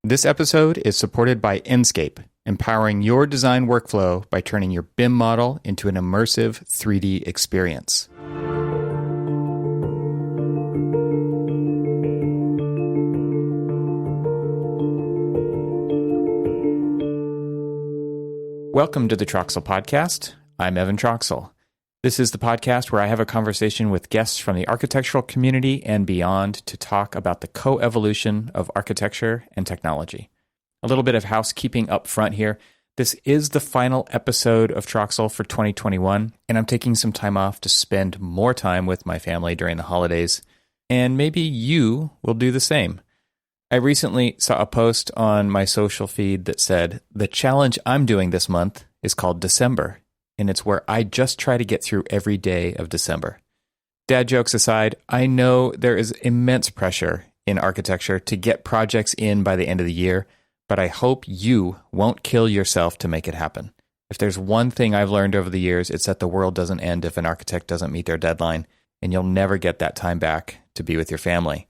This episode is supported by Enscape, empowering your design workflow by turning your BIM model into an immersive 3D experience. Welcome to the Troxel Podcast. I'm Evan Troxel. This is the podcast where I have a conversation with guests from the architectural community and beyond to talk about the co-evolution of architecture and technology. A little bit of housekeeping up front here. This is the final episode of Troxel for 2021, and I'm taking some time off to spend more time with my family during the holidays, and maybe you will do the same. I recently saw a post on my social feed that said, the challenge I'm doing this month is called December, and it's where I just try to get through every day of December. Dad jokes aside, I know there is immense pressure in architecture to get projects in by the end of the year, but I hope you won't kill yourself to make it happen. If there's one thing I've learned over the years, it's that the world doesn't end if an architect doesn't meet their deadline, and you'll never get that time back to be with your family.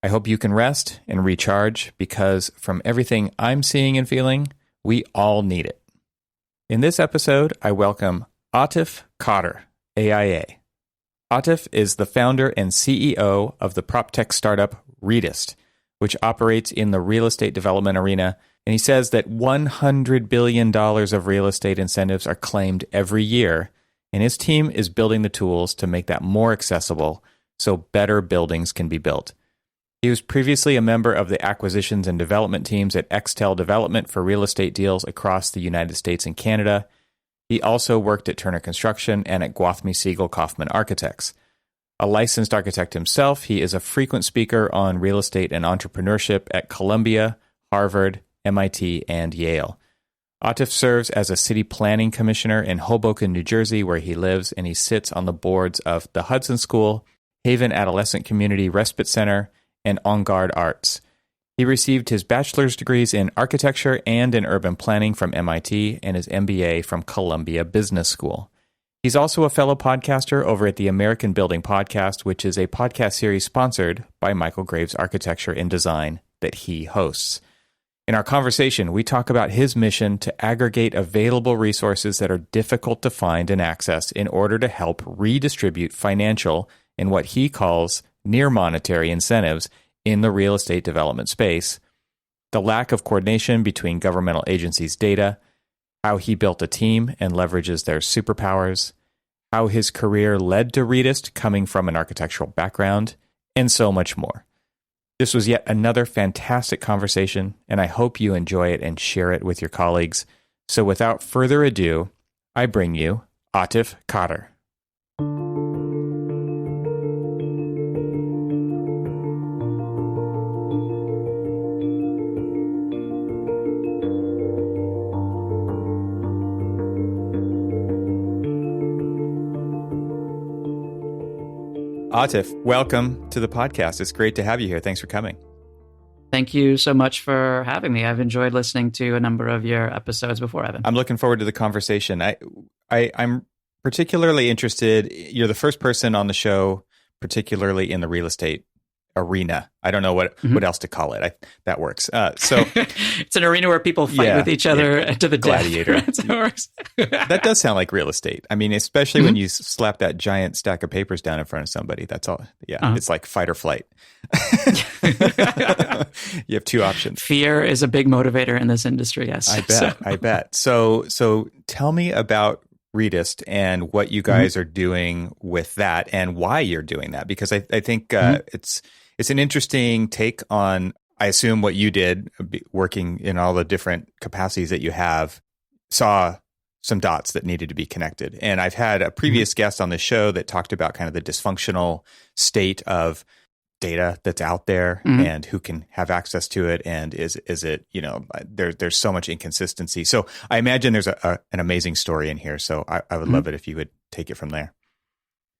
I hope you can rest and recharge because from everything I'm seeing and feeling, we all need it. In this episode, I welcome Atif Qadir, AIA. Atif is the founder and CEO of the PropTech startup REDIST, which operates in the real estate development arena, and he says that $100 billion of real estate incentives are claimed every year, and his team is building the tools to make that more accessible so better buildings can be built. He was previously a member of the acquisitions and development teams at Extel Development for real estate deals across the United States and Canada. He also worked at Turner Construction and at Gwathmey Siegel Kaufman Architects. A licensed architect himself, he is a frequent speaker on real estate and entrepreneurship at Columbia, Harvard, MIT, and Yale. Atif serves as a city planning commissioner in Hoboken, New Jersey, where he lives, and he sits on the boards of the Hudson School, Haven Adolescent Community Respite Center, and On Guard Arts. He received his bachelor's degrees in architecture and in urban planning from MIT and his MBA from Columbia Business School. He's also a fellow podcaster over at the American Building Podcast, which is a podcast series sponsored by Michael Graves Architecture and Design that he hosts. In our conversation, we talk about his mission to aggregate available resources that are difficult to find and access in order to help redistribute financial and what he calls near monetary incentives in the real estate development space, the lack of coordination between governmental agencies' data, how he built a team and leverages their superpowers, how his career led to REDIST coming from an architectural background, and so much more. This was yet another fantastic conversation, and I hope you enjoy it and share it with your colleagues. So without further ado, I bring you Atif Qadir. Atif, welcome to the podcast. It's great to have you here. Thanks for coming. Thank you so much for having me. I've enjoyed listening to a number of your episodes before, Evan. I'm looking forward to the conversation. I'm particularly interested. You're the first person on the show, particularly in the real estate arena. I don't know what else to call it. That works. So it's an arena where people fight with each other to the gladiator. Death. That's how it works. That does sound like real estate. I mean, especially when you slap that giant stack of papers down in front of somebody. That's all. Yeah, It's like fight or flight. You have two options. Fear is a big motivator in this industry. Yes, I bet. So tell me about REDIST and what you guys are doing with that and why you're doing that, because I think it's an interesting take on, I assume, what you did working in all the different capacities that you have, saw some dots that needed to be connected. And I've had a previous guest on the show that talked about kind of the dysfunctional state of data that's out there and who can have access to it. And is it, there's so much inconsistency. So I imagine there's an amazing story in here. So I would love it if you would take it from there.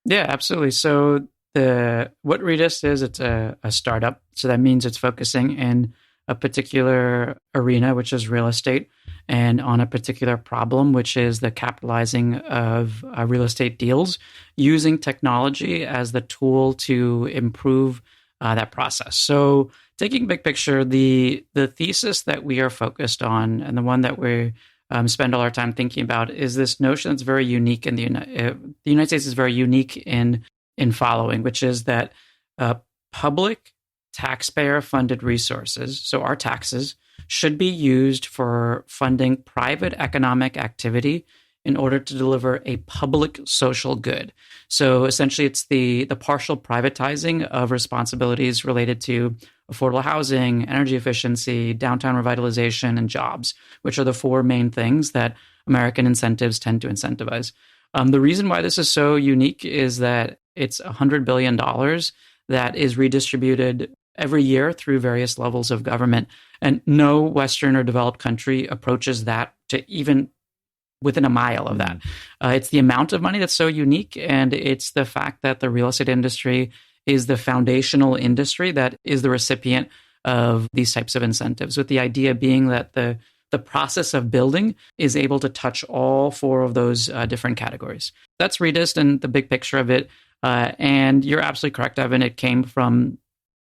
Yeah, absolutely. So what REDIST is, it's a startup. So that means it's focusing in a particular arena, which is real estate, and on a particular problem, which is the capitalizing of real estate deals, using technology as the tool to improve that process. So taking big picture, the thesis that we are focused on, and the one that we spend all our time thinking about, is this notion that's very unique in the United States is very unique in following, which is that public taxpayer-funded resources, so our taxes, should be used for funding private economic activity in order to deliver a public social good. So essentially, it's the partial privatizing of responsibilities related to affordable housing, energy efficiency, downtown revitalization, and jobs, which are the four main things that American incentives tend to incentivize. The reason why this is so unique is that it's $100 billion that is redistributed every year through various levels of government. And no Western or developed country approaches that to even within a mile of that. It's the amount of money that's so unique, and it's the fact that the real estate industry is the foundational industry that is the recipient of these types of incentives, with the idea being that the process of building is able to touch all four of those different categories. That's REDIST and the big picture of it. And you're absolutely correct, Evan. It came from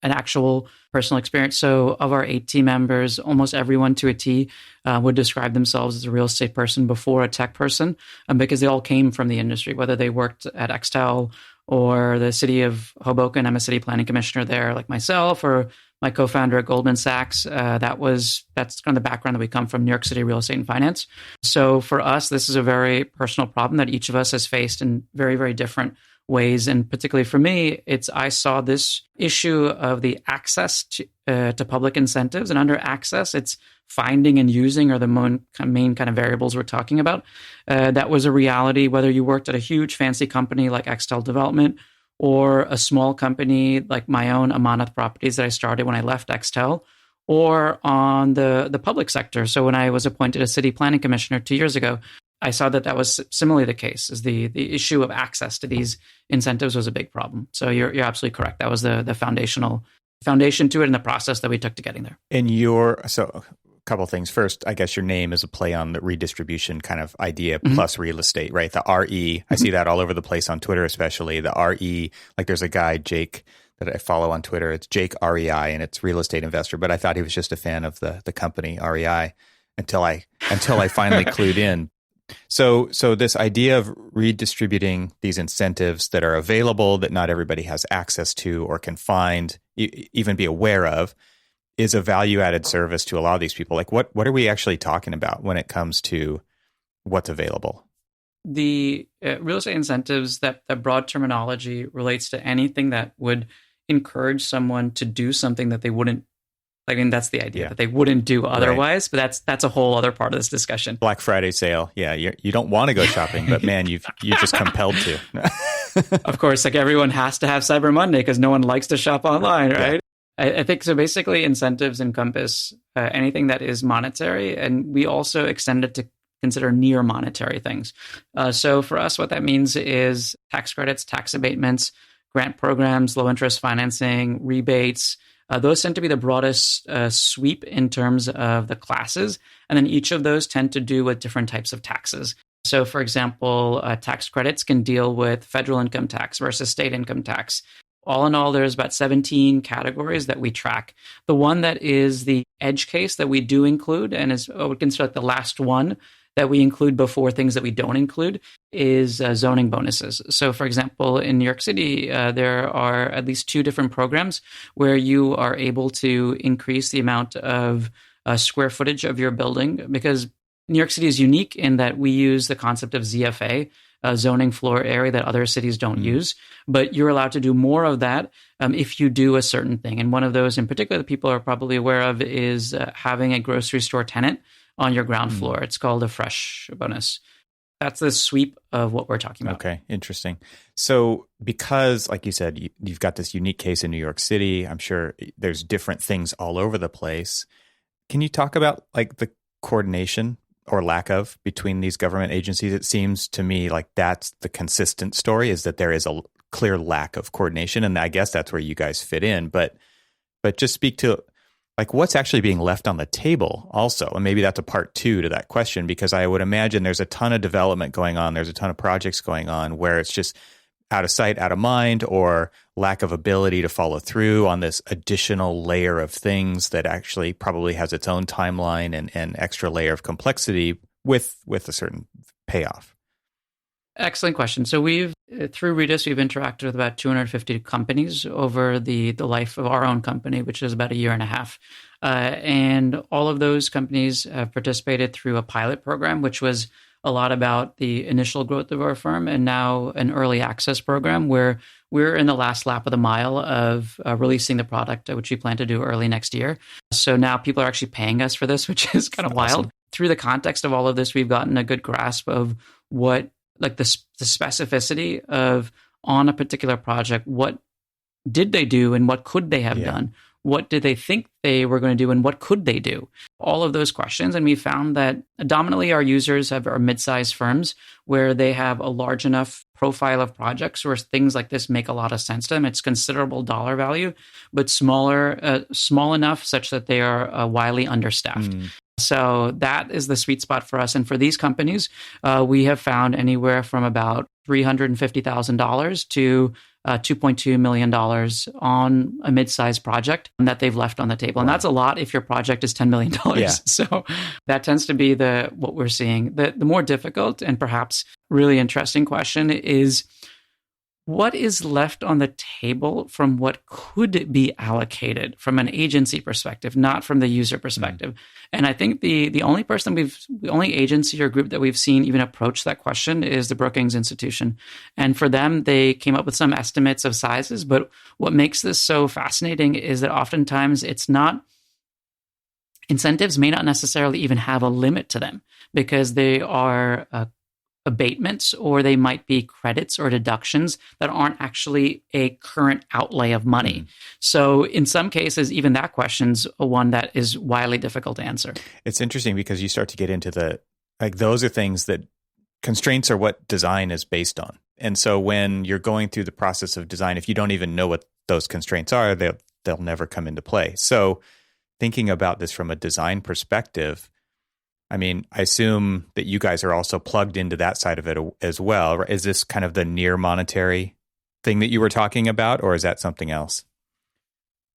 an actual personal experience. So of our 8 team members, almost everyone to a T would describe themselves as a real estate person before a tech person, because they all came from the industry, whether they worked at Extel or the city of Hoboken. I'm a city planning commissioner there, like myself, or my co-founder at Goldman Sachs. That's kind of the background that we come from, New York City real estate and finance. So for us, this is a very personal problem that each of us has faced in very, very different ways. And particularly for me, I saw this issue of the access to public incentives. And under access, it's finding and using are the main kind of variables we're talking about. That was a reality, whether you worked at a huge fancy company like Extel Development or a small company like my own, Amanath Properties, that I started when I left Extel, or on the public sector. So when I was appointed a city planning commissioner 2 years ago, I saw that was similarly the case, is the issue of access to these incentives was a big problem. So you're absolutely correct. That was the foundation to it and the process that we took to getting there. And so a couple of things. First, I guess your name is a play on the redistribution kind of idea plus real estate, right? The RE. I see that all over the place on Twitter, especially the RE. Like there's a guy, Jake, that I follow on Twitter. It's Jake REI, and it's real estate investor. But I thought he was just a fan of the company REI until I finally clued in. So this idea of redistributing these incentives that are available that not everybody has access to or can find, even be aware of, is a value-added service to a lot of these people. Like what are we actually talking about when it comes to what's available? The real estate incentives, that broad terminology relates to anything that would encourage someone to do something that they wouldn't. I mean, that's the idea, that they wouldn't do otherwise, right. But that's a whole other part of this discussion. Black Friday sale. Yeah, you don't want to go shopping, but man, you're just compelled to. Of course, like everyone has to have Cyber Monday because no one likes to shop online, right? Yeah. I think so. Basically, incentives encompass anything that is monetary, and we also extend it to consider near monetary things. So for us, what that means is tax credits, tax abatements, grant programs, low interest financing, rebates. Those tend to be the broadest sweep in terms of the classes. And then each of those tend to do with different types of taxes. So, for example, tax credits can deal with federal income tax versus state income tax. All in all, there's about 17 categories that we track. The one that is the edge case that we do include, and is I would consider like the last one that we include before things that we don't include, is zoning bonuses. So, for example, in New York City, there are at least 2 different programs where you are able to increase the amount of square footage of your building, because New York City is unique in that we use the concept of ZFA, zoning floor area, that other cities don't use. But you're allowed to do more of that if you do a certain thing. And one of those in particular that people are probably aware of is having a grocery store tenant on your ground floor. It's called a fresh bonus. That's the sweep of what we're talking about. Okay, interesting. So because, like you said, you've got this unique case in New York City, I'm sure there's different things all over the place. Can you talk about like the coordination or lack of between these government agencies? It seems to me like that's the consistent story, is that there is a clear lack of coordination. And I guess that's where you guys fit in. But just speak to like what's actually being left on the table also. And maybe that's a part 2 to that question, because I would imagine there's a ton of development going on. There's a ton of projects going on where it's just out of sight, out of mind, or lack of ability to follow through on this additional layer of things that actually probably has its own timeline and extra layer of complexity with a certain payoff? Excellent question. So through REDIST, we've interacted with about 250 companies over the life of our own company, which is about a year and a half. And all of those companies have participated through a pilot program, which was a lot about the initial growth of our firm, and now an early access program where we're in the last lap of the mile of releasing the product, which we plan to do early next year. So now people are actually paying us for this, which is kind of wild. Through the context of all of this, we've gotten a good grasp of what, like the specificity of on a particular project, what did they do and what could they have done? What did they think they were going to do and what could they do? All of those questions. And we found that dominantly our users are mid-sized firms where they have a large enough profile of projects where things like this make a lot of sense to them. It's considerable dollar value, but small enough such that they are widely understaffed. So that is the sweet spot for us. And for these companies, we have found anywhere from about $350,000 to $2.2 million on a mid-sized project that they've left on the table. And that's a lot if your project is $10 million. Yeah. So that tends to be what we're seeing. The more difficult and perhaps really interesting question is, what is left on the table from what could be allocated from an agency perspective, not from the user perspective? And I think the only agency or group that we've seen even approach that question is the Brookings Institution. And for them, they came up with some estimates of sizes. But what makes this so fascinating is that oftentimes incentives may not necessarily even have a limit to them because they are abatements, or they might be credits or deductions that aren't actually a current outlay of money. So in some cases, even that question's one that is wildly difficult to answer. It's interesting because you start to get into those are things that constraints are what design is based on. And so when you're going through the process of design, if you don't even know what those constraints are, they'll never come into play. So thinking about this from a design perspective, I mean, I assume that you guys are also plugged into that side of it as well. Is this kind of the near monetary thing that you were talking about, or is that something else?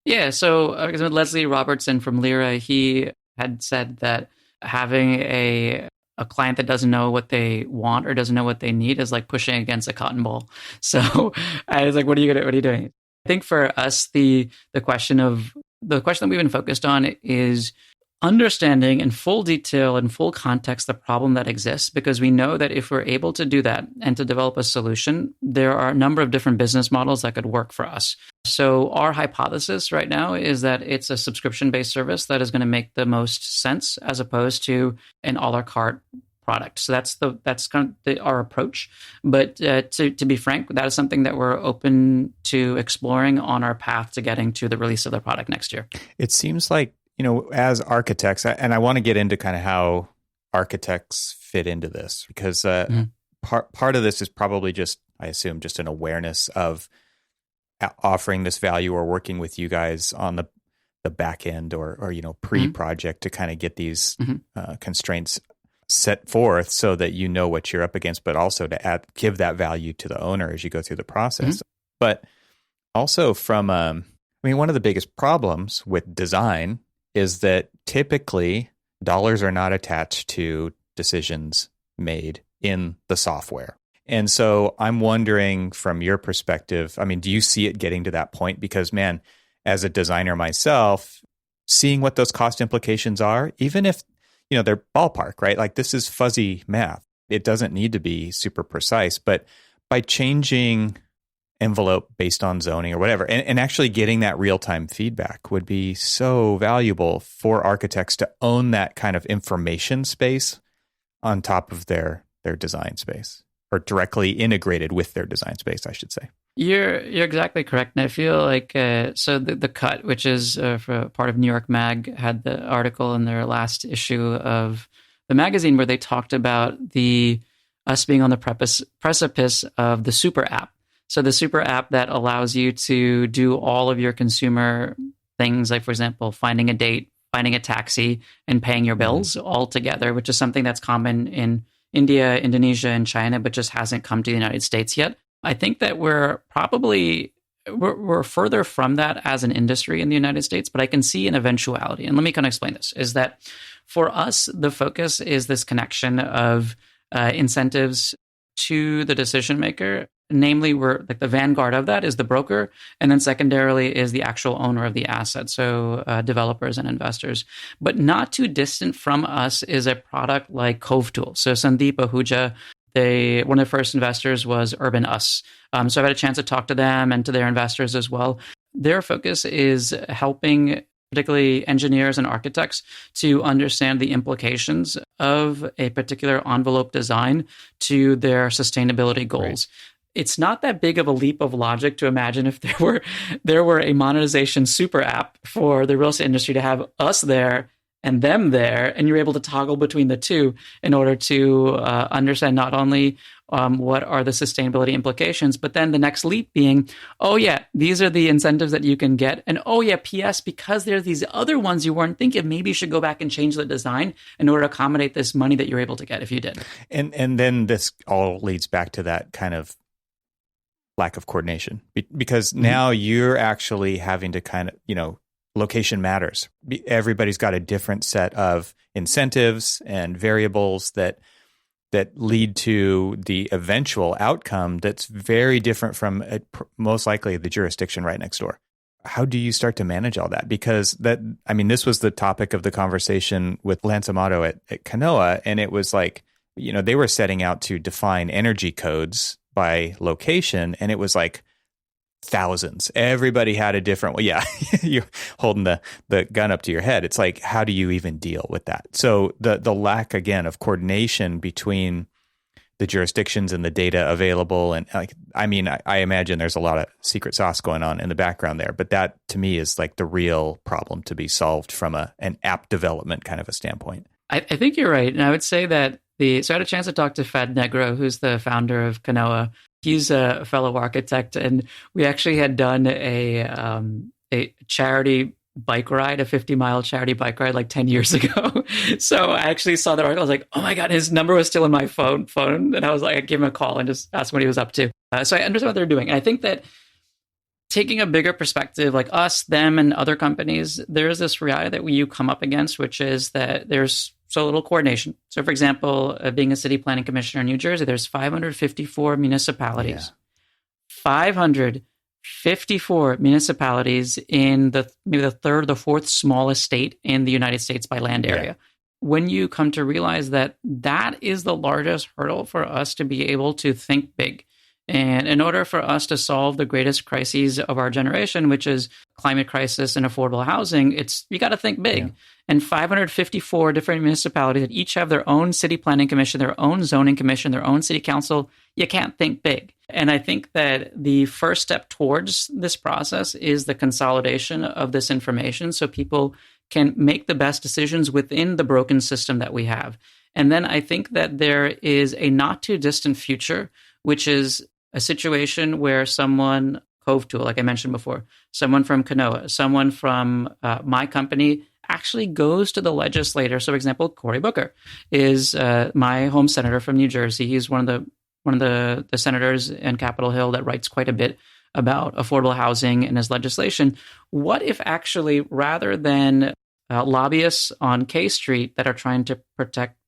Yeah. So Leslie Robertson from Lyra, he had said that having a client that doesn't know what they want or doesn't know what they need is like pushing against a cotton ball. So I was like, what are you doing? I think for us, the question that we've been focused on is understanding in full detail and full context the problem that exists, because we know that if we're able to do that and to develop a solution, there are a number of different business models that could work for us. So our hypothesis right now is that it's a subscription-based service that is going to make the most sense as opposed to an a la carte product. So that's kind of our approach. But to be frank, that is something that we're open to exploring on our path to getting to the release of the product next year. It seems like, as architects, and I want to get into kind of how architects fit into this, because part of this is probably just, I assume, just an awareness of offering this value or working with you guys on the back end or pre-project to kind of get these constraints set forth so that you know what you're up against, but also to give that value to the owner as you go through the process. But also from, one of the biggest problems with design is that typically dollars are not attached to decisions made in the software. And so I'm wondering from your perspective, do you see it getting to that point? Because man, as a designer myself, seeing what those cost implications are, even if, they're ballpark, right? Like this is fuzzy math. It doesn't need to be super precise, but by changing envelope based on zoning or whatever, and actually getting that real-time feedback would be so valuable for architects to own that kind of information space on top of their design space, or directly integrated with their design space, I should say. You're exactly correct. And I feel like, so the Cut, which is for part of New York Mag, had the article in their last issue of the magazine where they talked about us being on the precipice of the super app. So the super app that allows you to do all of your consumer things, like, for example, finding a date, finding a taxi, and paying your bills all together, which is something that's common in India, Indonesia, and China, but just hasn't come to the United States yet. I think that we're probably we're further from that as an industry in the United States, but I can see an eventuality. And let me kind of explain this, is that for us, the focus is this connection of incentives to the decision maker. Namely, we're like the vanguard of that is the broker, and then secondarily is the actual owner of the asset, so developers and investors. But not too distant from us is a product like CoveTool. So Sandeep Ahuja, one of the first investors was Urban Us. So I've had a chance to talk to them and to their investors as well. Their focus is helping particularly engineers and architects to understand the implications of a particular envelope design to their sustainability goals. Right. It's not that big of a leap of logic to imagine if there were a monetization super app for the real estate industry to have us there and them there, and you're able to toggle between the two in order to understand not only what are the sustainability implications, but then the next leap being, oh yeah, these are the incentives that you can get. And oh yeah, P.S., because there's these other ones you weren't thinking, maybe you should go back and change the design in order to accommodate this money that you're able to get if you did. And then this all leads back to that kind of lack of coordination, because now you're actually having to kind of, location matters. Everybody's got a different set of incentives and variables that lead to the eventual outcome that's very different from most likely the jurisdiction right next door. How do you start to manage all that? Because this was the topic of the conversation with Lance Amato at Kanoa, and it was like, they were setting out to define energy codes by location, and it was like thousands. Everybody had a different. Well, yeah, you're holding the gun up to your head. It's like, how do you even deal with that? So the lack again of coordination between the jurisdictions and the data available, and I imagine there's a lot of secret sauce going on in the background there. But that to me is like the real problem to be solved from an app development kind of a standpoint. I think you're right, and I would say that so I had a chance to talk to Fed Negro, who's the founder of Kanoa. He's a fellow architect, and we actually had done a charity bike ride, a 50-mile charity bike ride like 10 years ago. So I actually saw that article. I was like, oh my God, his number was still in my phone. And I was like, I gave him a call and just asked what he was up to. So I understand what they're doing. And I think that taking a bigger perspective, like us, them, and other companies, there's this reality that you come up against, which is that there's so little coordination. So, for example, being a city planning commissioner in New Jersey, there's 554 municipalities. Yeah. 554 municipalities in maybe the third or the fourth smallest state in the United States by land area. Yeah. When you come to realize that is the largest hurdle for us to be able to think big. And in order for us to solve the greatest crises of our generation, which is climate crisis and affordable housing, you got to think big. Yeah. And 554 different municipalities that each have their own city planning commission, their own zoning commission, their own city council, you can't think big. And I think that the first step towards this process is the consolidation of this information so people can make the best decisions within the broken system that we have. And then I think that there is a not too distant future, which is a situation where someone, CoveTool, like I mentioned before, someone from Kanoa, someone from my company actually goes to the legislator. So, for example, Cory Booker is my home senator from New Jersey. He's one of the senators in Capitol Hill that writes quite a bit about affordable housing and his legislation. What if actually, rather than lobbyists on K Street that are trying to protect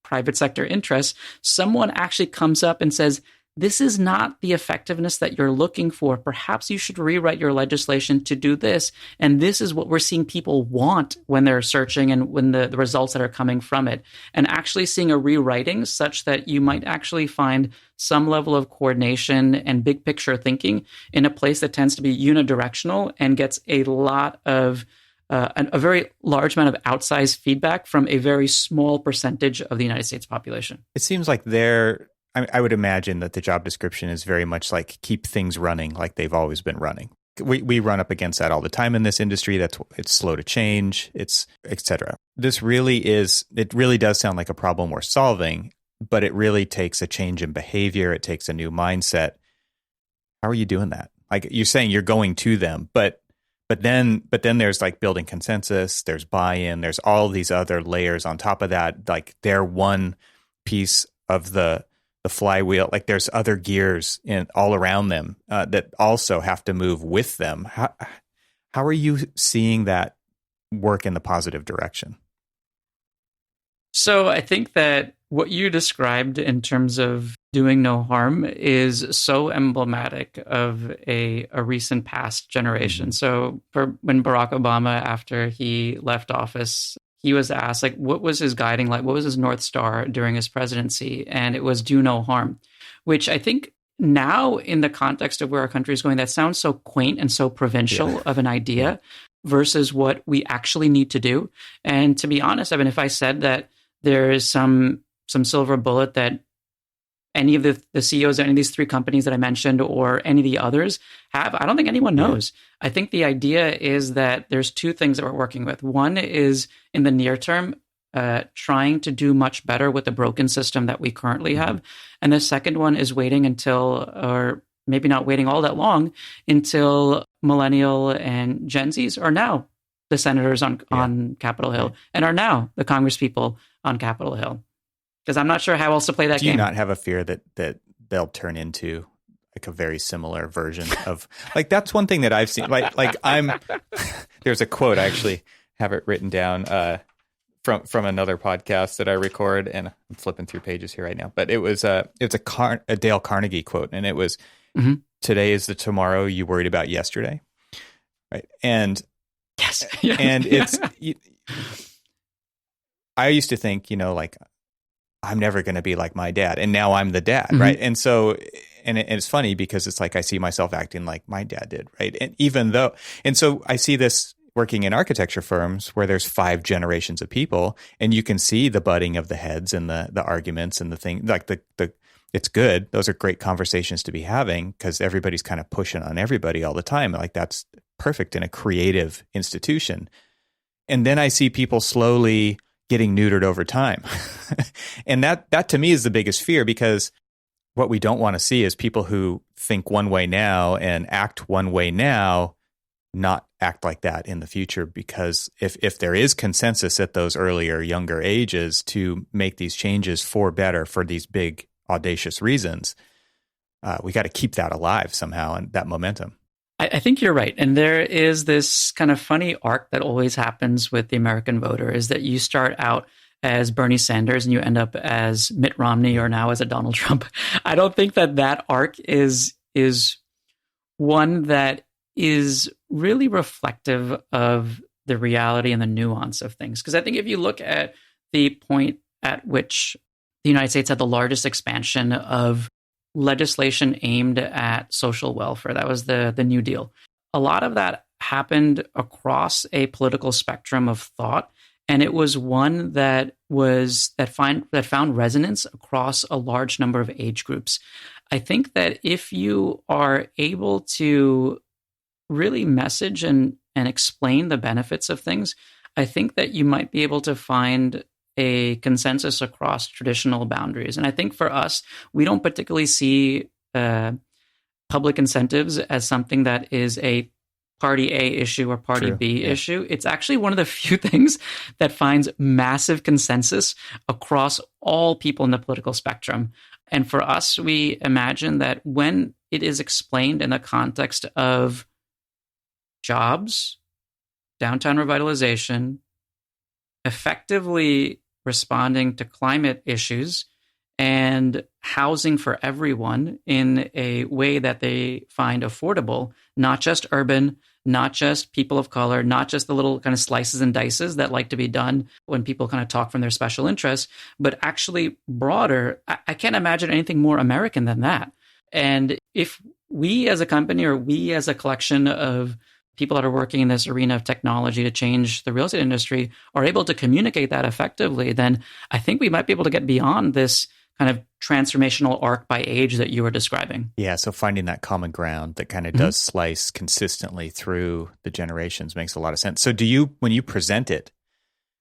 private sector interests, someone actually comes up and says, this is not the effectiveness that you're looking for. Perhaps you should rewrite your legislation to do this. And this is what we're seeing people want when they're searching and when the results that are coming from it. And actually seeing a rewriting such that you might actually find some level of coordination and big picture thinking in a place that tends to be unidirectional and gets a lot of a very large amount of outsized feedback from a very small percentage of the United States population. It seems like I would imagine that the job description is very much like keep things running like they've always been running. We run up against that all the time in this industry. It's slow to change, it's et cetera. It really does sound like a problem we're solving, but it really takes a change in behavior. It takes a new mindset. How are you doing that? Like you're saying you're going to them, but then there's like building consensus, there's buy-in, there's all these other layers on top of that. Like they're one piece of the the flywheel, like there's other gears in all around them that also have to move with them. How are you seeing that work in the positive direction? So I think that what you described in terms of doing no harm is so emblematic of a recent past generation. So when Barack Obama, after he left office, he was asked, like, what was his guiding light? What was his North Star during his presidency? And it was do no harm, which I think now in the context of where our country is going, that sounds so quaint and so provincial of an idea versus what we actually need to do. And to be honest, I mean, if I said that there is some silver bullet that any of the CEOs of any of these three companies that I mentioned or any of the others have, I don't think anyone knows. I think the idea is that there's two things that we're working with. One is in the near term, trying to do much better with the broken system that we currently have. And the second one is waiting until, or maybe not waiting all that long, until millennial and Gen Zs are now the senators on Capitol Hill and are now the Congress people on Capitol Hill. Because I'm not sure how else to play that game. Do you not have a fear that they'll turn into like a very similar version of, like, that's one thing that I've seen. There's a quote, I actually have it written down from another podcast that I record, and I'm flipping through pages here right now. But it's a Dale Carnegie quote, and it was, "Today is the tomorrow you worried about yesterday," right? And yes, and it's. I used to think, like, I'm never going to be like my dad. And now I'm the dad, right? And so, and it's funny because it's like I see myself acting like my dad did, right? And so I see this working in architecture firms where there's 5 generations of people, and you can see the butting of the heads and the arguments and the thing, like it's good. Those are great conversations to be having because everybody's kind of pushing on everybody all the time. Like that's perfect in a creative institution. And then I see people slowly getting neutered over time. And that to me is the biggest fear, because what we don't want to see is people who think one way now and act one way now not act like that in the future. Because if there is consensus at those earlier, younger ages to make these changes for better, for these big, audacious reasons, we got to keep that alive somehow, and that momentum. I think you're right. And there is this kind of funny arc that always happens with the American voter, is that you start out as Bernie Sanders and you end up as Mitt Romney or now as a Donald Trump. I don't think that arc is one that is really reflective of the reality and the nuance of things. Because I think if you look at the point at which the United States had the largest expansion of legislation aimed at social welfare, that was the New Deal. A lot of that happened across a political spectrum of thought, and it was one that found resonance across a large number of age groups. I think that if you are able to really message and explain the benefits of things, I think that you might be able to find a consensus across traditional boundaries. And I think for us, we don't particularly see public incentives as something that is a party A issue or party B issue. It's actually one of the few things that finds massive consensus across all people in the political spectrum. And for us, we imagine that when it is explained in the context of jobs, downtown revitalization, effectively responding to climate issues, and housing for everyone in a way that they find affordable, not just urban, not just people of color, not just the little kind of slices and dices that like to be done when people kind of talk from their special interests, but actually broader. I can't imagine anything more American than that. And if we as a company, or we as a collection of people that are working in this arena of technology to change the real estate industry are able to communicate that effectively, then I think we might be able to get beyond this kind of transformational arc by age that you were describing. Yeah, so finding that common ground that kind of does slice consistently through the generations makes a lot of sense. So when you present it,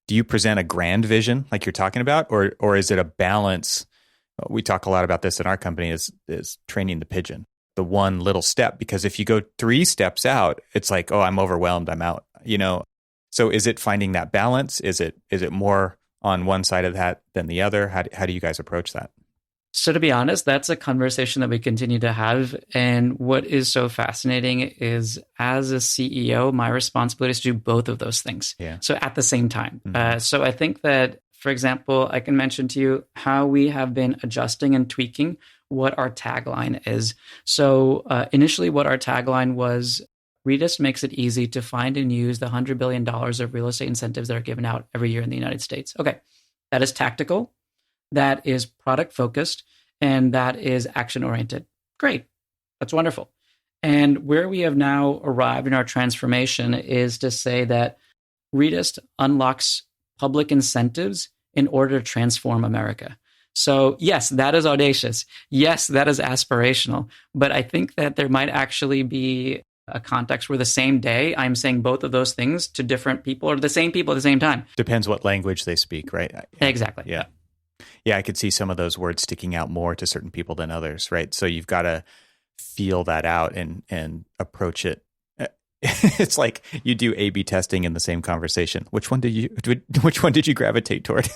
do you present a grand vision like you're talking about, or is it a balance? We talk a lot about this in our company is training the pigeon, the one little step, because if you go 3 steps out, it's like, oh, I'm overwhelmed, I'm out, So is it finding that balance? Is it more on one side of that than the other? How do you guys approach that? So to be honest, that's a conversation that we continue to have. And what is so fascinating is as a CEO, my responsibility is to do both of those things. Yeah. So at the same time. So I think that, for example, I can mention to you how we have been adjusting and tweaking what our tagline is. So initially what our tagline was, REDIST makes it easy to find and use the $100 billion of real estate incentives that are given out every year in the United States. Okay, that is tactical. That is product focused, and that is action oriented. Great. That's wonderful. And where we have now arrived in our transformation is to say that REDIST unlocks public incentives in order to transform America. So yes, that is audacious. Yes, that is aspirational. But I think that there might actually be a context where the same day I'm saying both of those things to different people or the same people at the same time. Depends what language they speak, right? Exactly. Yeah. Yeah, I could see some of those words sticking out more to certain people than others, right? So you've got to feel that out and approach it. It's like you do A/B testing in the same conversation. Which one did you gravitate toward?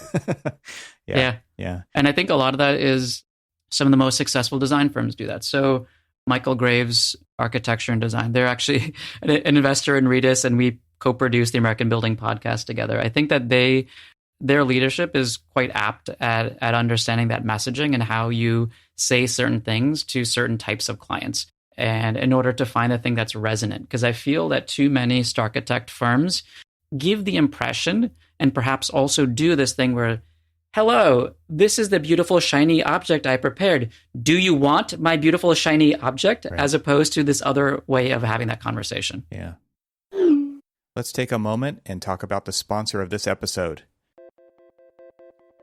Yeah. And I think a lot of that is some of the most successful design firms do that. So Michael Graves Architecture and Design, they're actually an investor in REDIST, and we co-produce the American Building podcast together. I think that their leadership is quite apt at understanding that messaging and how you say certain things to certain types of clients. And in order to find the thing that's resonant, because I feel that too many Starchitect firms give the impression and perhaps also do this thing where, hello, this is the beautiful shiny object I prepared. Do you want my beautiful shiny object? Right. As opposed to this other way of having that conversation. Yeah. Let's take a moment and talk about the sponsor of this episode.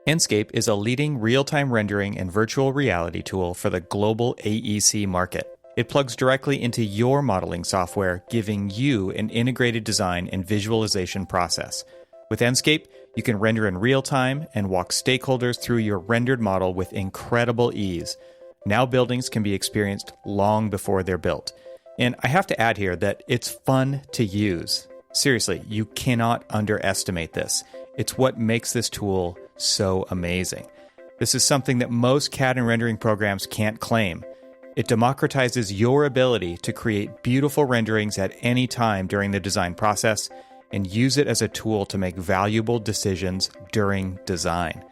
Enscape is a leading real-time rendering and virtual reality tool for the global AEC market. It plugs directly into your modeling software, giving you an integrated design and visualization process. With Enscape, you can render in real time and walk stakeholders through your rendered model with incredible ease. Now buildings can be experienced long before they're built. And I have to add here that it's fun to use. Seriously, you cannot underestimate this. It's what makes this tool so amazing. This is something that most CAD and rendering programs can't claim. It democratizes your ability to create beautiful renderings at any time during the design process and use it as a tool to make valuable decisions during design.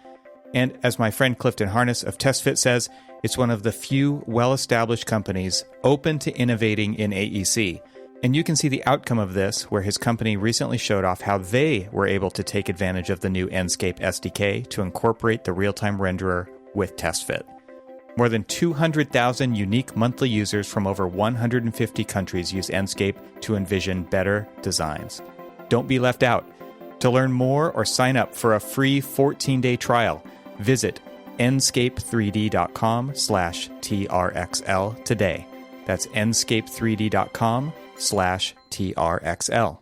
And as my friend Clifton Harness of TestFit says, it's one of the few well-established companies open to innovating in AEC. And you can see the outcome of this, where his company recently showed off how they were able to take advantage of the new Enscape SDK to incorporate the real-time renderer with TestFit. More than 200,000 unique monthly users from over 150 countries use Enscape to envision better designs. Don't be left out. To learn more or sign up for a free 14-day trial, visit enscape3d.com/TRXL today. That's enscape3d.com/TRXL.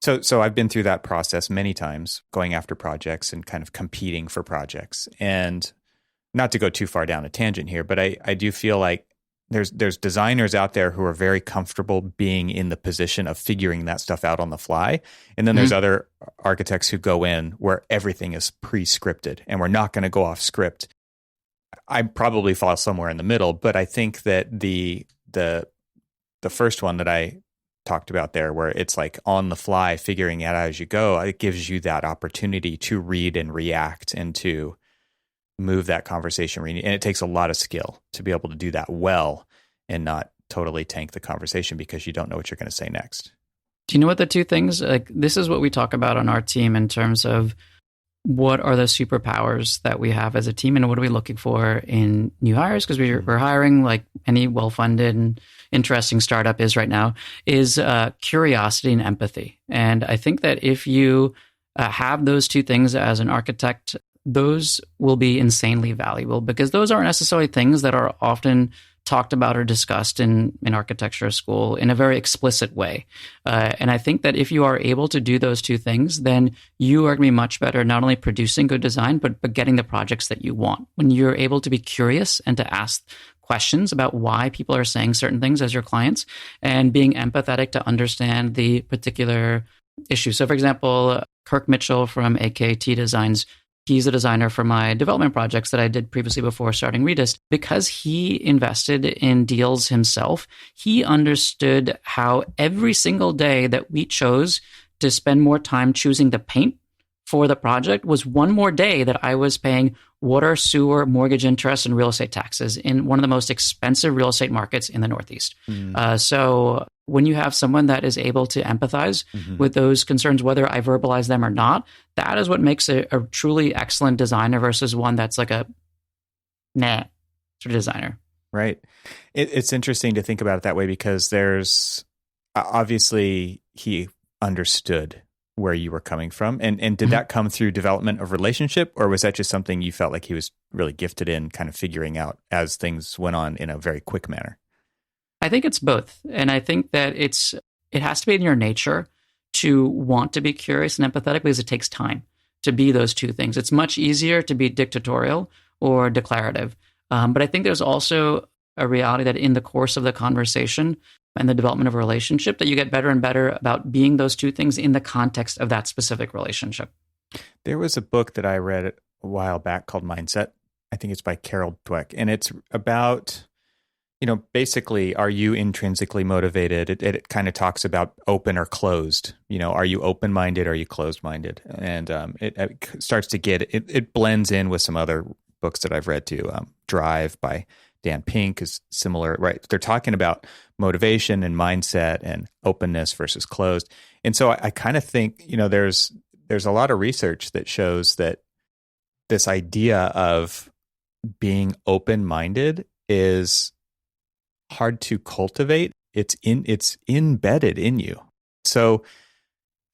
So I've been through that process many times, going after projects and kind of competing for projects. And not to go too far down a tangent here, but I do feel like there's designers out there who are very comfortable being in the position of figuring that stuff out on the fly. And then there's other architects who go in where everything is pre-scripted and we're not going to go off script. I probably fall somewhere in the middle, but I think that the first one that I talked about there, where it's like on the fly, figuring it out as you go, it gives you that opportunity to read and react and to move that conversation. And it takes a lot of skill to be able to do that well and not totally tank the conversation because you don't know what you're going to say next. Do you know what the two things, like this is what we talk about on our team in terms of what are the superpowers that we have as a team and what are we looking for in new hires? Because we're hiring like any well-funded and interesting startup is right now, is curiosity and empathy. And I think that if you have those two things as an architect, those will be insanely valuable because those aren't necessarily things that are often talked about or discussed in architecture school in a very explicit way. And I think that if you are able to do those two things, then you are going to be much better not only producing good design, but getting the projects that you want. When you're able to be curious and to ask questions about why people are saying certain things as your clients and being empathetic to understand the particular issue. So for example, Kirk Mitchell from AKT Designs He's a designer for my development projects that I did previously before starting Redist. Because he invested in deals himself, he understood how every single day that we chose to spend more time choosing the paint for the project was one more day that I was paying water, sewer, mortgage interest, and real estate taxes in one of the most expensive real estate markets in the Northeast. So when you have someone that is able to empathize with those concerns, whether I verbalize them or not, that is what makes a truly excellent designer versus one that's like a nah sort of designer. Right. It's interesting to think about it that way because there's obviously he understood where you were coming from. And did that come through development of relationship, or was that just something you felt like he was really gifted in kind of figuring out as things went on in a very quick manner? I think it's both. And I think that it has to be in your nature to want to be curious and empathetic because it takes time to be those two things. It's much easier to be dictatorial or declarative. But I think there's also a reality that in the course of the conversation and the development of a relationship that you get better and better about being those two things in the context of that specific relationship. There was a book that I read a while back called Mindset. I think it's by Carol Dweck. And it's about, basically, are you intrinsically motivated? It kind of talks about open or closed. Are you open-minded? Are you closed-minded? And it starts to it blends in with some other books that I've read too. Drive by Dan Pink is similar, right? They're talking about motivation and mindset and openness versus closed. And so I kind of think, there's a lot of research that shows that this idea of being open-minded is hard to cultivate. It's embedded in you. So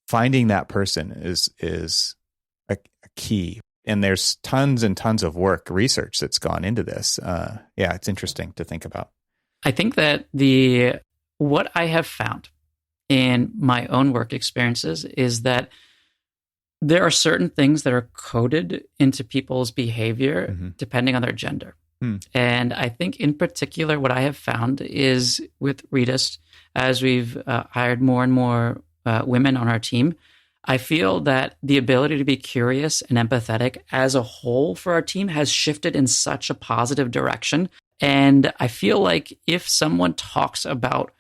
finding that person is a key. And there's tons and tons of research that's gone into this. It's interesting to think about. I think that what I have found in my own work experiences is that there are certain things that are coded into people's behavior depending on their gender. And I think in particular, what I have found is with Redist, as we've hired more and more women on our team, I feel that the ability to be curious and empathetic as a whole for our team has shifted in such a positive direction. And I feel like if someone talks about,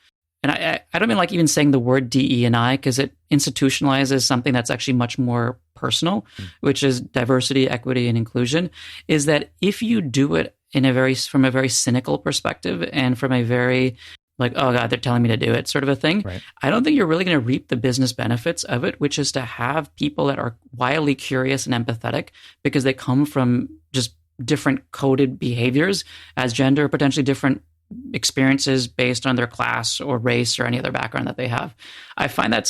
and I don't mean like even saying the word DE&I because it institutionalizes something that's actually much more personal, which is diversity, equity, and inclusion, is that if you do it from a very cynical perspective and from a very like, oh God, they're telling me to do it sort of a thing. Right. I don't think you're really going to reap the business benefits of it, which is to have people that are wildly curious and empathetic because they come from just different coded behaviors as gender, potentially different experiences based on their class or race or any other background that they have. I find that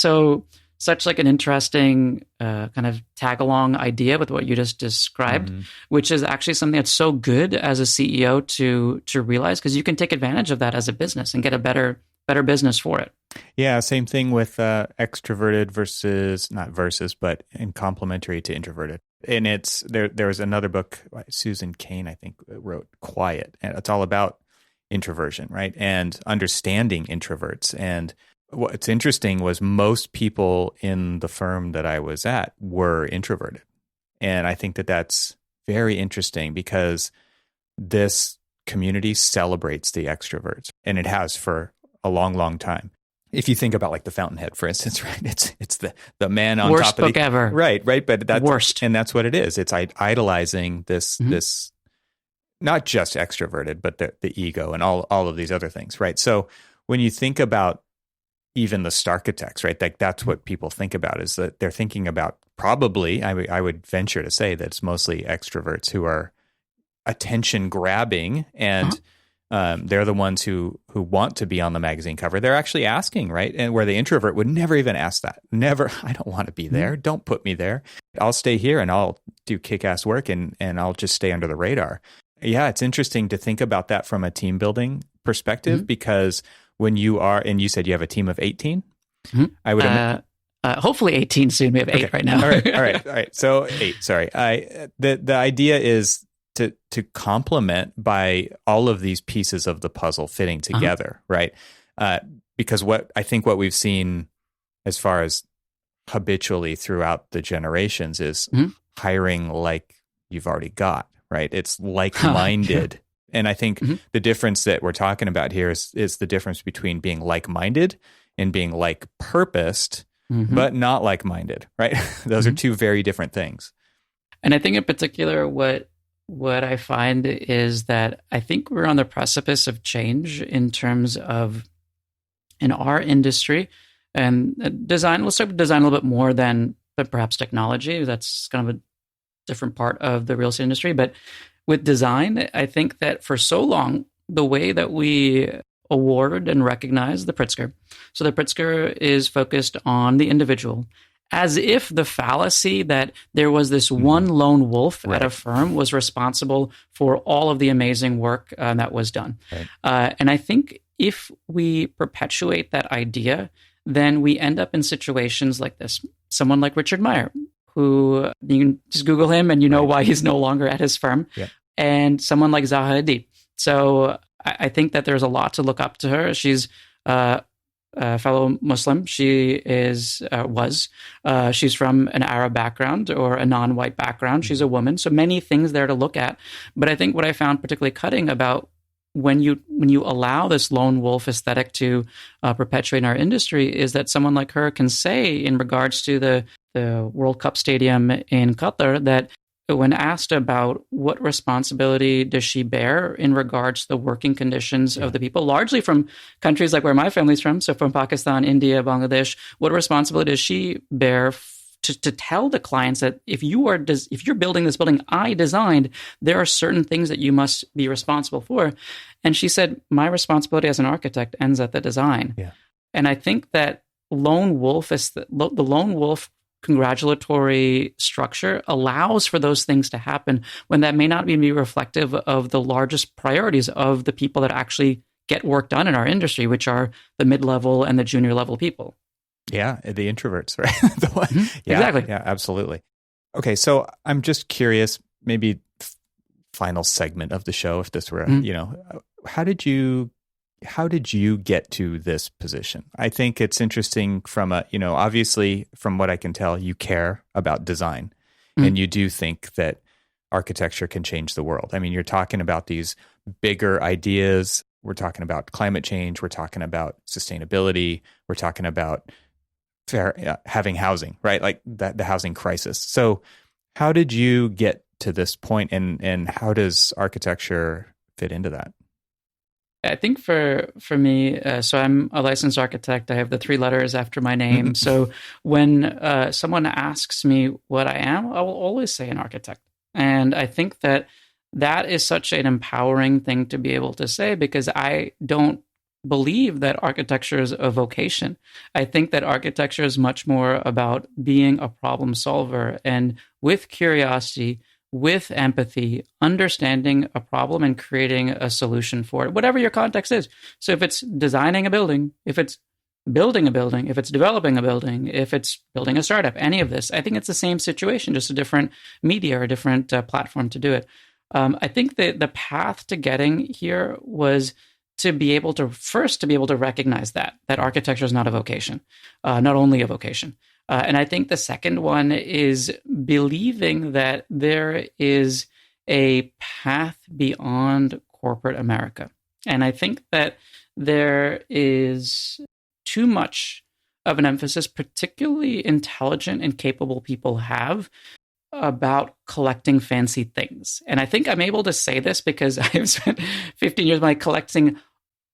such like an interesting kind of tag along idea with what you just described, which is actually something that's so good as a CEO to realize because you can take advantage of that as a business and get a better business for it. Yeah, same thing with extroverted but in complementary to introverted. And there was another book, Susan Cain, I think, wrote Quiet, and it's all about introversion, right? And understanding introverts. And what's interesting was most people in the firm that I was at were introverted. And I think that that's very interesting because this community celebrates the extroverts, and it has for a long, long time. If you think about like the Fountainhead, for instance, right? It's the man on worst top of book ever. Right. But that's worst. And that's what it is. It's idolizing this not just extroverted, but the ego and all of these other things, right? So when you think about even the Starchitects, right? Like that's what people think about is that they're thinking about probably, I would venture to say that it's mostly extroverts who are attention grabbing and they're the ones who want to be on the magazine cover. They're actually asking, right? And where the introvert would never even ask that. Never, I don't want to be there. Don't put me there. I'll stay here and I'll do kick-ass work and I'll just stay under the radar. Yeah, it's interesting to think about that from a team building perspective because when you are, and you said you have a team of 18? I would hopefully 18 soon. We have 8 right now. All right. So 8, sorry. The idea is to complement by all of these pieces of the puzzle fitting together, right? Because what we've seen as far as habitually throughout the generations is hiring like you've already got, right? It's like-minded. And I think the difference that we're talking about here is the difference between being like-minded and being like-purposed, but not like-minded, right? Those are two very different things. And I think in particular, what I find is that I think we're on the precipice of change in terms of, in our industry, and design. Let's talk about design a little bit more than perhaps technology. That's kind of a different part of the real estate industry. But with design, I think that for so long, the way that we awarded and recognized the Pritzker, so the Pritzker is focused on the individual, as if the fallacy that there was this one lone wolf at a firm was responsible for all of the amazing work that was done. Right. And I think if we perpetuate that idea, then we end up in situations like this. Someone like Richard Meyer, who you can just Google him and you know why he's no longer at his firm, and someone like Zaha Hadid. So I think that there's a lot to look up to her. She's a fellow Muslim. She was. She's from an Arab background or a non-white background. She's a woman. So many things there to look at. But I think what I found particularly cutting about when you allow this lone wolf aesthetic to perpetuate in our industry is that someone like her can say, in regards to the World Cup stadium in Qatar, that when asked about what responsibility does she bear in regards to the working conditions of the people, largely from countries like where my family's from, so from Pakistan, India, Bangladesh, what responsibility does she bear to tell the clients that if you're building this building I designed, there are certain things that you must be responsible for. And she said, my responsibility as an architect ends at the design. Yeah. And I think that lone wolf is the lone wolf congratulatory structure allows for those things to happen when that may not be reflective of the largest priorities of the people that actually get work done in our industry, which are the mid-level and the junior level people. Yeah, the introverts, right? Exactly. Yeah, absolutely. Okay, so I'm just curious, maybe final segment of the show, if this were, how did you get to this position? I think it's interesting from obviously from what I can tell, you care about design and you do think that architecture can change the world. I mean, you're talking about these bigger ideas. We're talking about climate change. We're talking about sustainability. We're talking about having housing, right? Like the housing crisis. So how did you get to this point and how does architecture fit into that? I think for me, so I'm a licensed architect. I have the 3 letters after my name. So when someone asks me what I am, I will always say an architect. And I think that is such an empowering thing to be able to say, because I don't believe that architecture is a vocation. I think that architecture is much more about being a problem solver and with curiosity, with empathy, understanding a problem and creating a solution for it, whatever your context is. So if it's designing a building, if it's building a building, if it's developing a building, if it's building a startup, any of this, I think it's the same situation, just a different media or a different platform to do it. I think that the path to getting here was to be able to recognize that architecture is not a vocation, not only a vocation. And I think the second one is believing that there is a path beyond corporate America. And I think that there is too much of an emphasis, particularly intelligent and capable people have, about collecting fancy things. And I think I'm able to say this because I've spent 15 years collecting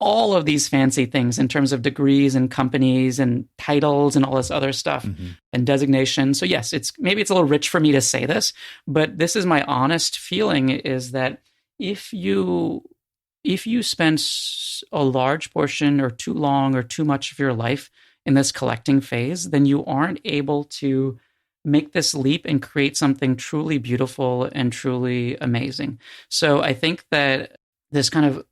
all of these fancy things in terms of degrees and companies and titles and all this other stuff and designations. So yes, it's a little rich for me to say this, but this is my honest feeling, is that if you spend a large portion or too long or too much of your life in this collecting phase, then you aren't able to make this leap and create something truly beautiful and truly amazing. So I think that this kind of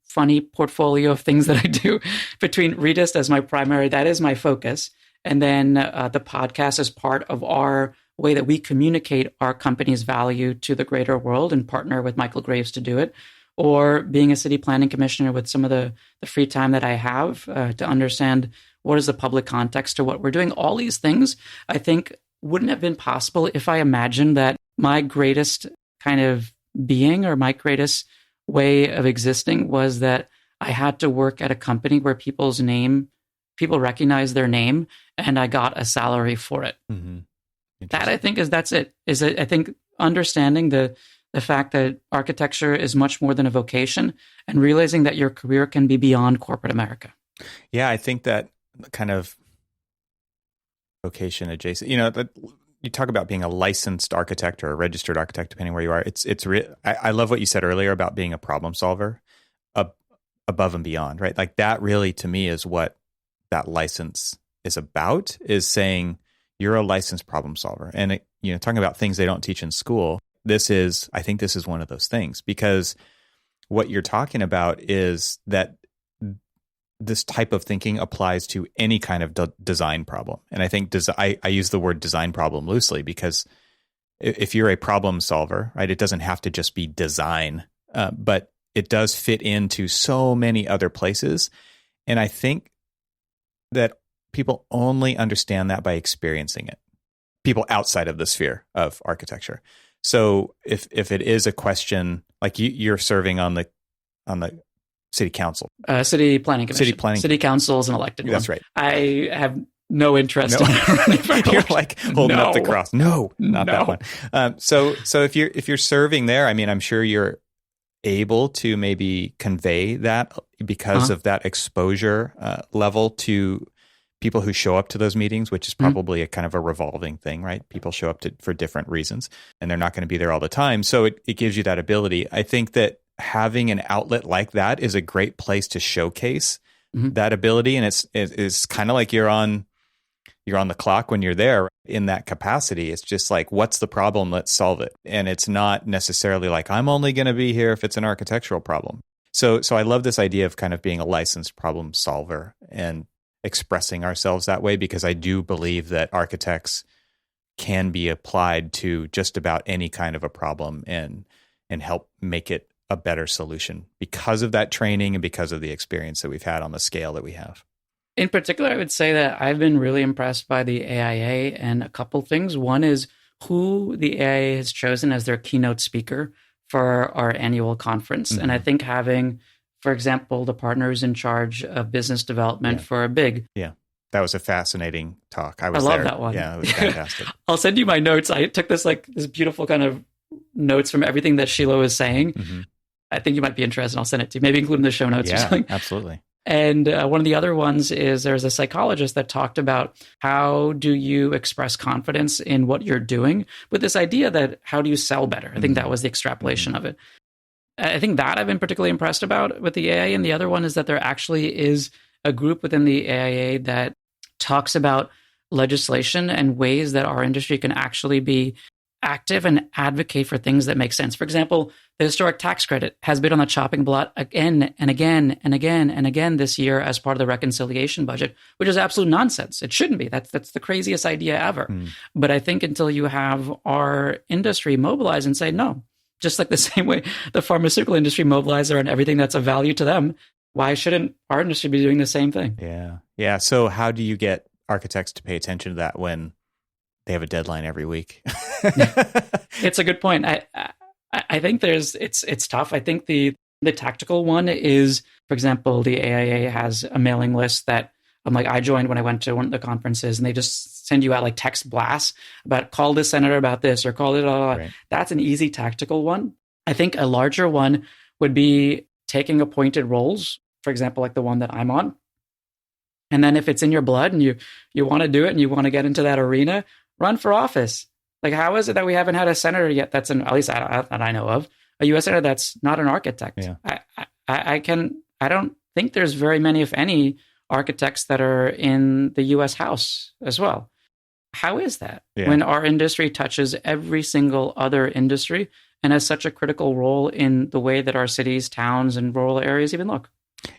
funny portfolio of things that I do between REDIST as my primary, that is my focus. And then the podcast is part of our way that we communicate our company's value to the greater world and partner with Michael Graves to do it. Or being a city planning commissioner with some of the free time that I have to understand what is the public context to what we're doing. All these things, I think, wouldn't have been possible if I imagined that my greatest kind of being, or my greatest way of existing, was that I had to work at a company where people recognize their name, and I got a salary for it. Mm-hmm. That, I think, that's it. I think understanding the fact that architecture is much more than a vocation, and realizing that your career can be beyond corporate America. Yeah, I think that kind of vocation adjacent, you talk about being a licensed architect or a registered architect, depending where you are. I love what you said earlier about being a problem solver above and beyond, right? Like that really, to me, is what that license is about, is saying you're a licensed problem solver. And, talking about things they don't teach in school, I think this is one of those things, because what you're talking about is that this type of thinking applies to any kind of design problem. And I think I use the word design problem loosely, because if you're a problem solver, right, it doesn't have to just be design, but it does fit into so many other places. And I think that people only understand that by experiencing it, people outside of the sphere of architecture. So if it is a question, like you're serving on the city council, city planning commission, city council is an elected one. That's right. I have no interest in running. You're like holding up the cross. No, not that one. So if you're serving there, I mean, I'm sure you're able to maybe convey that because of that exposure level to people who show up to those meetings, which is probably a kind of a revolving thing, right? People show up for different reasons, and they're not going to be there all the time. So it gives you that ability. I think that having an outlet like that is a great place to showcase that ability. And it's kind of like you're on the clock when you're there in that capacity. It's just like, what's the problem? Let's solve it. And it's not necessarily like, I'm only going to be here if it's an architectural problem. So I love this idea of kind of being a licensed problem solver and expressing ourselves that way, because I do believe that architects can be applied to just about any kind of a problem and help make it a better solution because of that training and because of the experience that we've had on the scale that we have. In particular, I would say that I've been really impressed by the AIA and a couple things. One is who the AIA has chosen as their keynote speaker for our annual conference. And I think having, for example, the partners in charge of business development for a big. Yeah, that was a fascinating talk. I love there. That one. Yeah, it was fantastic. I'll send you my notes. I took this beautiful kind of notes from everything that Sheila was saying. I think you might be interested. I'll send it to you. Maybe include in the show notes or something. Absolutely. And one of the other ones is there's a psychologist that talked about how do you express confidence in what you're doing, with this idea that how do you sell better? I think that was the extrapolation of it. I think that I've been particularly impressed about with the AIA. And the other one is that there actually is a group within the AIA that talks about legislation and ways that our industry can actually be active and advocate for things that make sense. For example, the historic tax credit has been on the chopping block again and again and again and again this year as part of the reconciliation budget, which is absolute nonsense. It shouldn't be. That's the craziest idea ever. But I think until you have our industry mobilize and say, no, just like the same way the pharmaceutical industry mobilizes around everything that's of value to them, why shouldn't our industry be doing the same thing? Yeah. So how do you get architects to pay attention to that when they have a deadline every week? It's a good point. I think it's tough. I think the tactical one is, for example, the AIA has a mailing list that I joined when I went to one of the conferences, and they just send you out like text blasts about call this senator about this or call it. Right. That's an easy tactical one. I think a larger one would be taking appointed roles, for example, like the one that I'm on. And then if it's in your blood and you want to do it and you want to get into that arena, run for office. Like, how is it that we haven't had a senator yet that's at least that I know of, a U.S. senator that's not an architect? Yeah. I don't think there's very many, if any, architects that are in the U.S. House as well. How is that when our industry touches every single other industry and has such a critical role in the way that our cities, towns, and rural areas even look?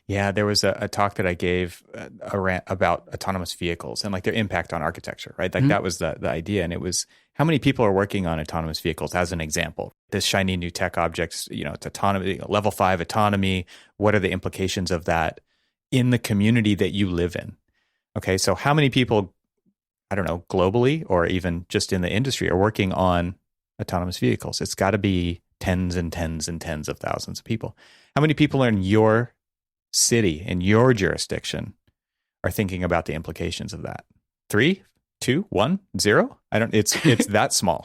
Yeah, there was a talk that I gave about autonomous vehicles and like their impact on architecture, right? Like that was the idea. And it was how many people are working on autonomous vehicles as an example. This shiny new tech objects, it's autonomy, level 5 autonomy. What are the implications of that in the community that you live in? Okay, so how many people, I don't know, globally or even just in the industry are working on autonomous vehicles. It's got to be tens and tens and tens of thousands of people. How many people are in your city, in your jurisdiction, are thinking about the implications of that? 3, 2, 1, 0? It's that small.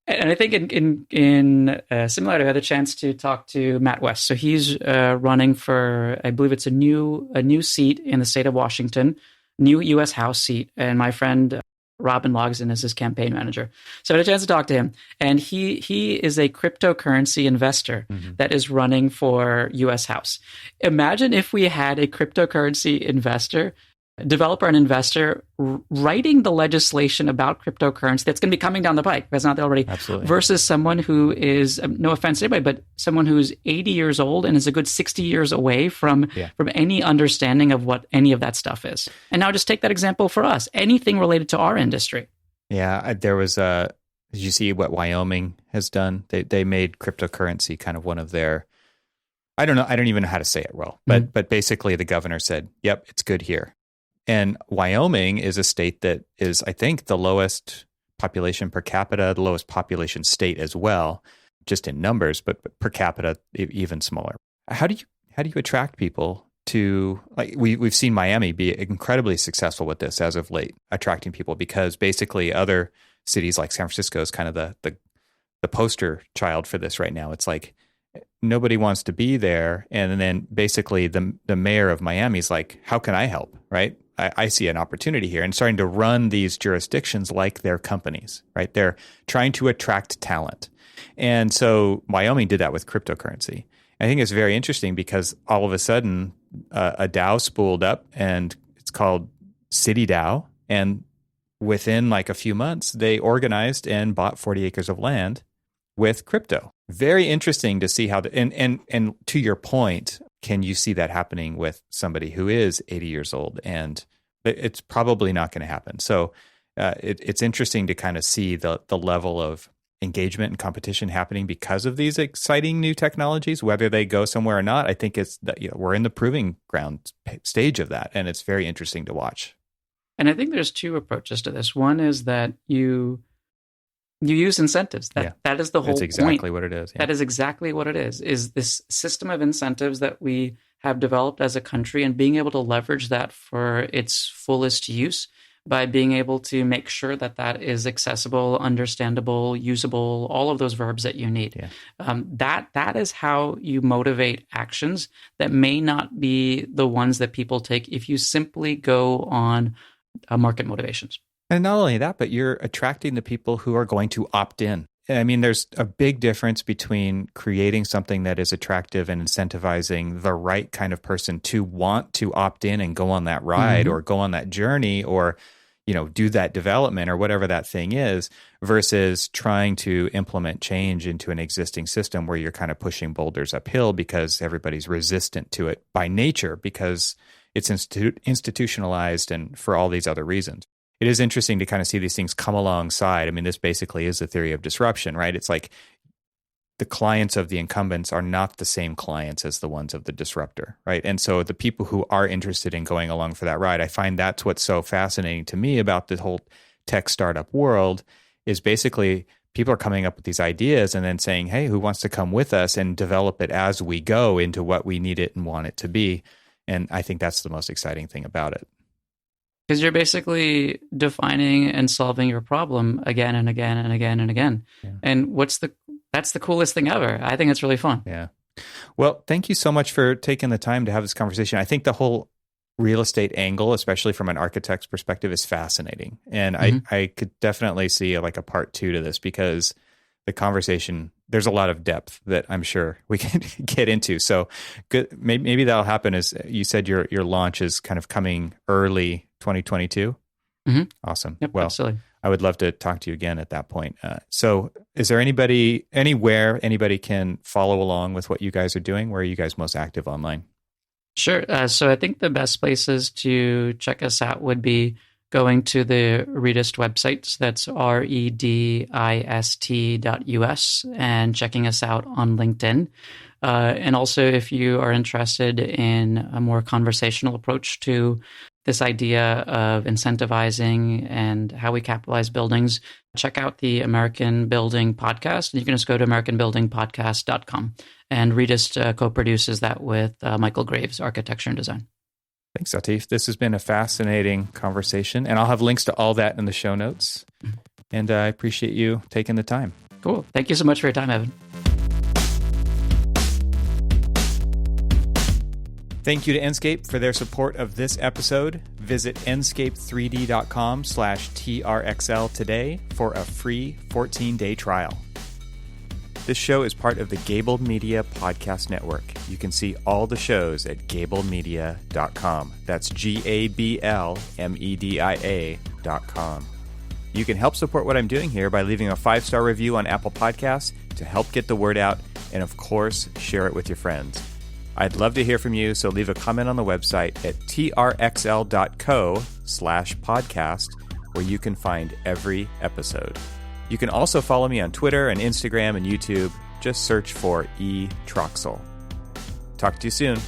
And I think in similar, I had a chance to talk to Matt West. So he's running for, I believe it's a new seat in the state of Washington, new U.S. House seat. And my friend Robin Logsdon is his campaign manager. So I had a chance to talk to him. And he is a cryptocurrency investor that is running for U.S. House. Imagine if we had a cryptocurrency developer and investor writing the legislation about cryptocurrency that's going to be coming down the pike, that's not already, Absolutely. Versus someone who is, no offense to anybody, but someone who's 80 years old and is a good 60 years away from any understanding of what any of that stuff is. And now just take that example for us, anything related to our industry. Yeah, there was did you see what Wyoming has done? They made cryptocurrency kind of one of their, I don't even know how to say it well, but basically the governor said, yep, it's good here. And Wyoming is a state that is, I think, the lowest population per capita, the lowest population state as well, just in numbers, but per capita even smaller. How do you attract people to, like, we've seen Miami be incredibly successful with this as of late, attracting people, because basically other cities like San Francisco is kind of the poster child for this right now. It's like nobody wants to be there, and then basically the mayor of Miami is like, how can I help, right? I see an opportunity here, and starting to run these jurisdictions like their companies, right? They're trying to attract talent. And so Wyoming did that with cryptocurrency. I think it's very interesting because all of a sudden a DAO spooled up, and it's called City DAO. And within like a few months, they organized and bought 40 acres of land with crypto. Very interesting to see how, and to your point, can you see that happening with somebody who is 80 years old? And it's probably not going to happen. So it's interesting to kind of see the level of engagement and competition happening because of these exciting new technologies, whether they go somewhere or not. I think it's that, we're in the proving ground stage of that, and it's very interesting to watch. And I think there's two approaches to this. One is that you use incentives. That is the whole point. That's exactly what it is. Yeah. That is exactly what it is this system of incentives that we have developed as a country, and being able to leverage that for its fullest use by being able to make sure that that is accessible, understandable, usable, all of those verbs that you need. Yeah. That is how you motivate actions that may not be the ones that people take if you simply go on market motivations. And not only that, but you're attracting the people who are going to opt in. I mean, there's a big difference between creating something that is attractive and incentivizing the right kind of person to want to opt in and go on that ride or go on that journey or, do that development or whatever that thing is, versus trying to implement change into an existing system where you're kind of pushing boulders uphill because everybody's resistant to it by nature because it's institutionalized and for all these other reasons. It is interesting to kind of see these things come alongside. I mean, this basically is the theory of disruption, right? It's like the clients of the incumbents are not the same clients as the ones of the disruptor, right? And so the people who are interested in going along for that ride, I find that's what's so fascinating to me about the whole tech startup world is basically people are coming up with these ideas and then saying, hey, who wants to come with us and develop it as we go into what we need it and want it to be? And I think that's the most exciting thing about it. Because you're basically defining and solving your problem again and again and again and again. Yeah. And that's the coolest thing ever. I think it's really fun. Yeah. Well, thank you so much for taking the time to have this conversation. I think the whole real estate angle, especially from an architect's perspective, is fascinating. And I could definitely see like a part 2 to this because the conversation, there's a lot of depth that I'm sure we can get into. So good. Maybe that'll happen. As you said, your launch is kind of coming early 2022. Awesome. Yep, well, absolutely. I would love to talk to you again at that point. So is there anybody can follow along with what you guys are doing? Where are you guys most active online? Sure. So I think the best places to check us out would be going to the REDIST website. So that's redist.us, and checking us out on LinkedIn. And also, if you are interested in a more conversational approach to this idea of incentivizing and how we capitalize buildings, check out the American Building Podcast. You can just go to americanbuildingpodcast.com. And REDIST co-produces that with Michael Graves, Architecture and Design. Thanks, Atif. This has been a fascinating conversation, and I'll have links to all that in the show notes. And I appreciate you taking the time. Cool. Thank you so much for your time, Evan. Thank you to Enscape for their support of this episode. Visit enscape3d.com/TRXL today for a free 14-day trial. This show is part of the Gable Media Podcast Network. You can see all the shows at gablemedia.com. That's GABLMEDIA.com. You can help support what I'm doing here by leaving a 5-star review on Apple Podcasts to help get the word out, and of course, share it with your friends. I'd love to hear from you, so leave a comment on the website at trxl.co/podcast, where you can find every episode. You can also follow me on Twitter and Instagram and YouTube. Just search for eTroxel. Talk to you soon.